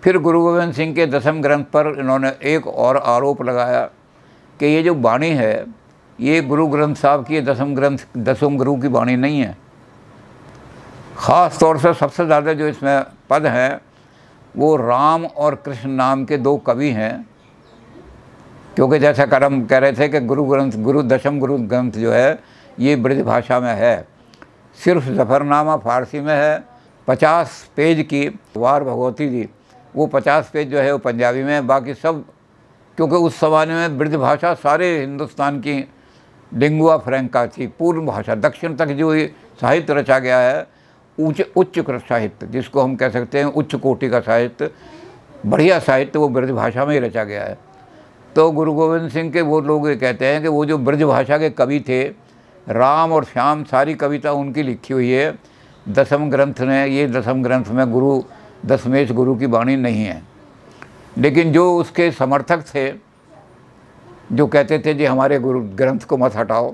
फिर गुरु गोविंद सिंह के दसम ग्रंथ पर इन्होंने एक और आरोप लगाया कि ये जो वाणी है ये गुरु ग्रंथ साहब की दसम गुरु की वाणी नहीं है। ख़ास तौर से सबसे ज़्यादा जो इसमें पद हैं वो राम और कृष्ण नाम के दो कवि हैं, क्योंकि जैसा करम कह रहे थे कि दसम गुरु ग्रंथ जो है ये ब्रज भाषा में है। सिर्फ ज़फ़रनामा फ़ारसी में है, 50 पेज की वार भगवती जी, वो 50 पेज जो है वो पंजाबी में है, बाकी सब, क्योंकि उस ज़माने में ब्रज भाषा सारे हिंदुस्तान की लिंगुआ फ्रैंका थी, पूर्ण भाषा। दक्षिण तक जो ये साहित्य रचा गया है, उच्च साहित्य जिसको हम कह सकते हैं, उच्च कोटि का साहित्य, बढ़िया साहित्य, वो ब्रज भाषा में ही रचा गया है। तो गुरु गोविंद सिंह के वो लोग ये कहते हैं कि वो जो ब्रज भाषा के कवि थे, राम और श्याम, सारी कविता उनकी लिखी हुई है। दसम ग्रंथ में दशमेश गुरु की वाणी नहीं है। लेकिन जो उसके समर्थक थे, जो कहते थे जी हमारे गुरु ग्रंथ को मत हटाओ,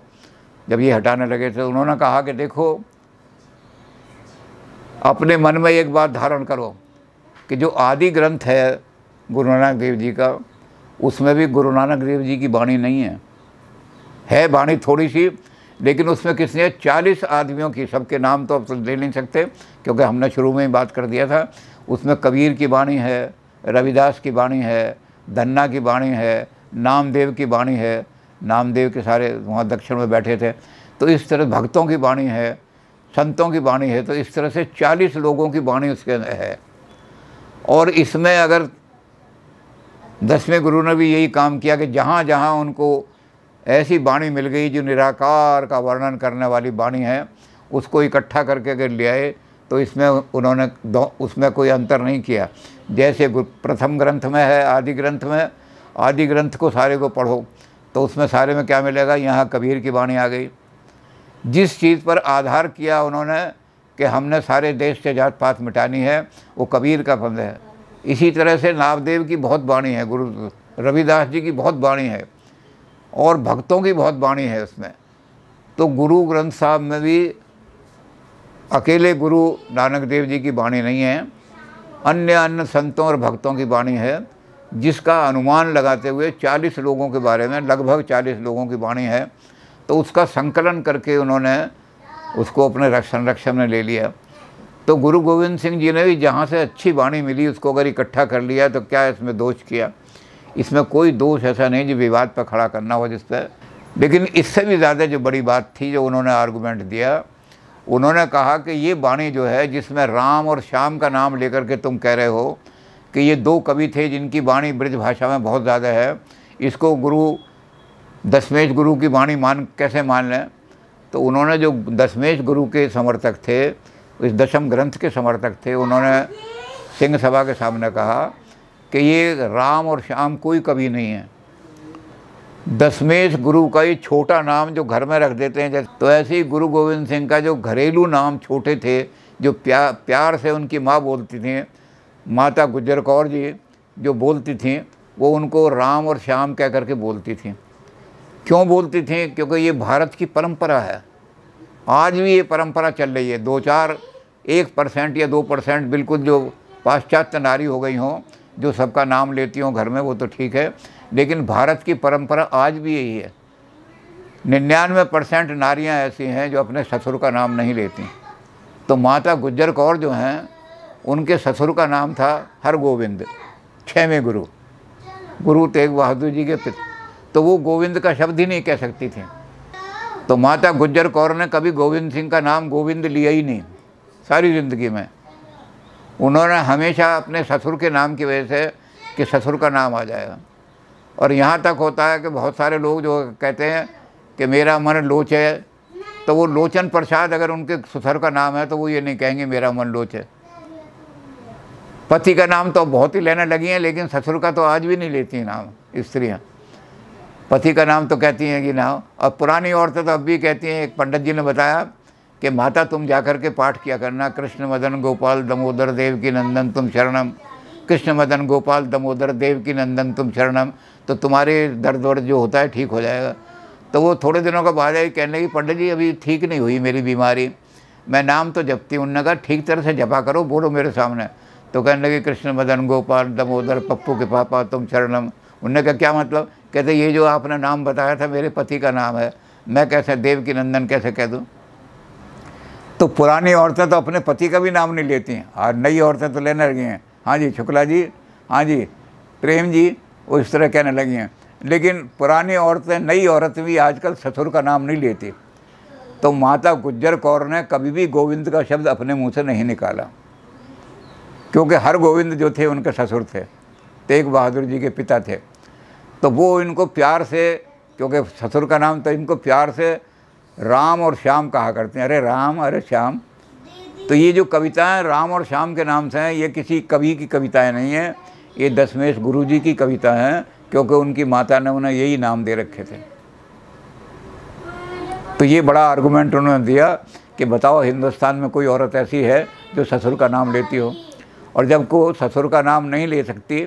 जब ये हटाने लगे थे, उन्होंने कहा कि देखो, अपने मन में एक बात धारण करो कि जो आदि ग्रंथ है गुरु नानक देव जी का, उसमें भी गुरु नानक देव जी की वाणी नहीं है वाणी थोड़ी सी, लेकिन उसमें किसने 40 आदमियों की, सबके नाम तो अब ले नहीं सकते क्योंकि हमने शुरू में ही बात कर दिया था। उसमें कबीर की वाणी है, रविदास की वाणी है, धन्ना की वाणी है, नामदेव की वाणी है, नामदेव के सारे वहाँ दक्षिण में बैठे थे, तो इस तरह भक्तों की वाणी है, संतों की वाणी है, तो इस तरह से 40 लोगों की वाणी उसके है। और इसमें अगर 10वें गुरु ने भी यही काम किया कि जहाँ जहाँ उनको ऐसी वाणी मिल गई जो निराकार का वर्णन करने वाली वाणी है, उसको इकट्ठा करके अगर ले आए, तो इसमें उन्होंने उसमें कोई अंतर नहीं किया। जैसे प्रथम ग्रंथ में है, आदि ग्रंथ को सारे को पढ़ो तो उसमें सारे में क्या मिलेगा, यहाँ कबीर की वाणी आ गई। जिस चीज़ पर आधार किया उन्होंने कि हमने सारे देश से जात पात मिटानी है, वो कबीर का फंद है। इसी तरह से नामदेव की बहुत वाणी है, गुरु रविदास जी की बहुत वाणी है, और भक्तों की बहुत वाणी है उसमें। तो गुरु ग्रंथ साहब में भी अकेले गुरु नानक देव जी की वाणी नहीं है, अन्य संतों और भक्तों की वाणी है, जिसका अनुमान लगाते हुए 40 लोगों के बारे में, लगभग 40 लोगों की वाणी है। तो उसका संकलन करके उन्होंने उसको अपने संरक्षण में ले लिया। तो गुरु गोविंद सिंह जी ने भी जहाँ से अच्छी वाणी मिली उसको अगर इकट्ठा कर लिया, तो क्या इसमें दोष किया? इसमें कोई दोष ऐसा नहीं जो विवाद पर खड़ा करना हो जिस पर। लेकिन इससे भी ज़्यादा जो बड़ी बात थी, जो उन्होंने आर्गूमेंट दिया, उन्होंने कहा कि ये वाणी जो है, जिसमें राम और श्याम का नाम लेकर के तुम कह रहे हो कि ये दो कवि थे जिनकी वाणी ब्रज भाषा में बहुत ज़्यादा है, इसको दशमेश गुरु की वाणी कैसे मान लें? तो उन्होंने, जो दशमेश गुरु के समर्थक थे, इस दशम ग्रंथ के समर्थक थे, उन्होंने सिंह सभा के सामने कहा कि ये राम और श्याम कोई कवि नहीं है। दशमेश गुरु का ये छोटा नाम जो घर में रख देते हैं, तो ऐसे ही गुरु गोविंद सिंह का जो घरेलू नाम छोटे थे, जो प्यार से उनकी माँ बोलती थी, माता गुज्जर कौर जी जो बोलती थीं, वो उनको राम और श्याम कह करके बोलती थीं। क्यों बोलती थीं? क्योंकि ये भारत की परंपरा है, आज भी ये परंपरा चल रही है। 1% या 2% बिल्कुल जो पाश्चात्य नारी हो गई हों, जो सबका नाम लेती हों घर में, वो तो ठीक है, लेकिन भारत की परंपरा आज भी यही है। 99% नारियां ऐसी हैं जो अपने ससुर का नाम नहीं लेती। तो माता गुज्जर कौर जो हैं, उनके ससुर का नाम था हरगोविंद, 6वें गुरु तेग बहादुर जी के पिता। तो वो गोविंद का शब्द ही नहीं कह सकती थी। तो माता गुज्जर कौर ने कभी गोविंद सिंह का नाम गोविंद लिया ही नहीं सारी ज़िंदगी में। उन्होंने हमेशा अपने ससुर के नाम की वजह से कि ससुर का नाम आ जाएगा। और यहाँ तक होता है कि बहुत सारे लोग जो कहते हैं कि मेरा मन लोच है, तो वो लोचन प्रसाद अगर उनके ससुर का नाम है तो वो ये नहीं कहेंगे मेरा मन लोच है। पति का नाम तो बहुत ही लेने लगी हैं, लेकिन ससुर का तो आज भी नहीं लेती नाम स्त्रियाँ। पति का नाम तो कहती हैं कि ना, और पुरानी औरतें तो अब भी कहती हैं। एक पंडित जी ने बताया कि माता तुम जाकर के पाठ किया करना, कृष्ण मदन गोपाल दामोदर देव की नंदन तुम शरणम, कृष्ण मदन गोपाल दामोदर देव की नंदन तुम शरणम, तो तुम्हारे दर्द वर्द जो होता है ठीक हो जाएगा। तो वो थोड़े दिनों के बाद आई, कहने लगी पंडित जी अभी ठीक नहीं हुई मेरी बीमारी, मैं नाम तो जपती हूँ। उन्होंने कहा ठीक तरह से जपा करो, बोलो मेरे सामने। तो कहने लगे कृष्ण मदन गोपाल दामोदर पप्पू के पापा तुम शरणम। उनने कहा क्या मतलब? कहते ये जो आपने नाम बताया था मेरे पति का नाम है, मैं कैसे देवकी नंदन कैसे कह दूँ? तो पुरानी औरतें तो अपने पति का भी नाम नहीं लेती हैं, और नई औरतें तो लेने लगी हैं, हाँ जी शुक्ला जी, हाँ जी प्रेम जी, वो इस तरह कहने लगी हैं। लेकिन पुरानी औरतें, नई औरतें भी आजकल ससुर का नाम नहीं लेती। तो माता गुज्जर कौर ने कभी भी गोविंद का शब्द अपने मुंह से नहीं निकाला, क्योंकि हर गोविंद जो थे उनके ससुर थे, तेग बहादुर जी के पिता थे। तो वो इनको प्यार से, क्योंकि ससुर का नाम, तो इनको प्यार से राम और श्याम कहा करते हैं, अरे राम अरे श्याम। तो ये जो कविताएं राम और श्याम के नाम से हैं, ये किसी कवि की कविताएं नहीं हैं, ये दशमेश गुरु जी की कविता हैं, क्योंकि उनकी माता ने उन्हें यही नाम दे रखे थे। तो ये बड़ा आर्गूमेंट उन्होंने दिया कि बताओ हिंदुस्तान में कोई औरत ऐसी है जो ससुर का नाम लेती हो, और जब को ससुर का नाम नहीं ले सकती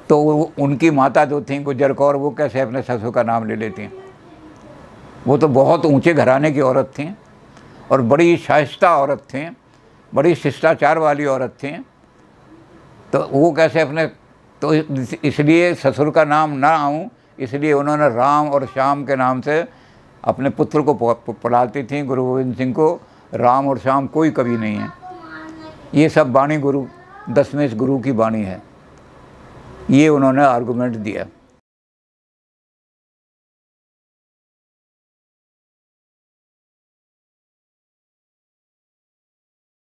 तो उनकी माता जो थी गुज्जर कौर, वो कैसे अपने ससुर का नाम ले लेती? वो तो बहुत ऊंचे घराने की औरत थी और बड़ी शाइस्ता औरत थी, बड़ी शिष्टाचार वाली औरत थी। तो वो कैसे अपने, तो इसलिए ससुर का नाम ना आऊँ, इसलिए उन्होंने राम और श्याम के नाम से अपने पुत्र को पढ़ाती थी। गुरु गोविंद सिंह को राम और श्याम कोई कवि नहीं है। ये सब वाणी गुरु दशमेश गुरु की वाणी है, ये उन्होंने आर्गूमेंट दिया।